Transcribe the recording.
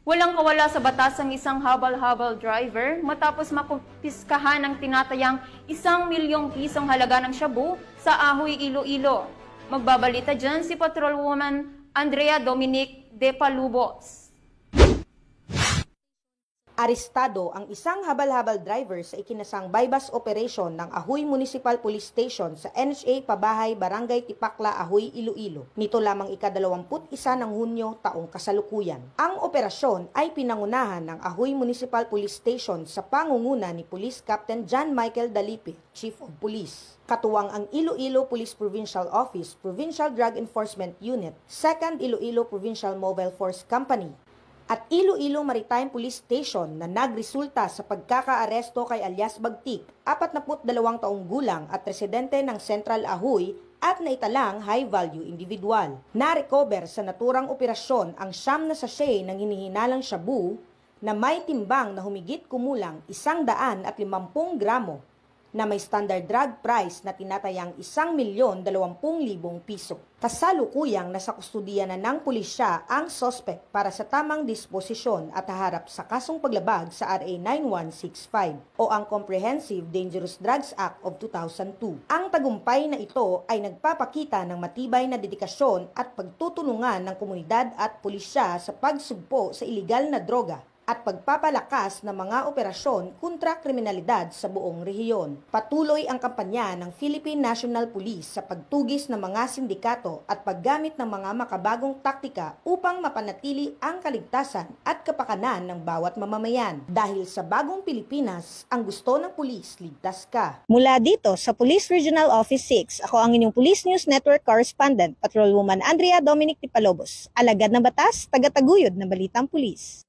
Walang kawala sa batas ang isang habal-habal driver matapos makumpiskahan ng tinatayang 1 milyong pisong halaga ng shabu sa Ahoy, Iloilo. Magbabalita dyan si Patrolwoman Andrea Dominic de Palubos. Arestado ang isang habal-habal driver sa ikinasang bypass operation ng Ahoy Municipal Police Station sa NHA Pabahay, Barangay Tipakla, Ahoy, Iloilo. Nito lamang ika-21 ng Hunyo taong kasalukuyan. Ang operasyon ay pinangunahan ng Ahoy Municipal Police Station sa pangunguna ni Police Captain John Michael Dalipe, Chief of Police. Katuwang ang Iloilo Police Provincial Office, Provincial Drug Enforcement Unit, 2nd Iloilo Provincial Mobile Force Company, at Iloilo Maritime Police Station na nagresulta sa pagkakaaresto kay alias Bagtik, 42 taong gulang at residente ng Central Ahoy at naitalang high-value individual. Na-recover sa naturang operasyon ang 9 na sachet ng hinihinalang shabu na may timbang na humigit kumulang 150 gramo na may standard drug price na tinatayang 1,020,000 piso. Kasalukuyang nasa kustudiya na ng pulisya ang suspect para sa tamang disposisyon at haharap sa kasong paglabag sa RA 9165 o ang Comprehensive Dangerous Drugs Act of 2002. Ang tagumpay na ito ay nagpapakita ng matibay na dedikasyon at pagtutulungan ng komunidad at pulisya sa pagsugpo sa iligal na droga at pagpapalakas ng mga operasyon kontra kriminalidad sa buong rehiyon. Patuloy ang kampanya ng Philippine National Police sa pagtugis ng mga sindikato at paggamit ng mga makabagong taktika upang mapanatili ang kaligtasan at kapakanan ng bawat mamamayan. Dahil sa bagong Pilipinas, ang gusto ng pulis, ligtas ka. Mula dito sa Police Regional Office 6, ako ang inyong Police News Network Correspondent, Patrolwoman Andrea Dominic de Palubos. Alagad ng batas, tagataguyod ng balitang pulis.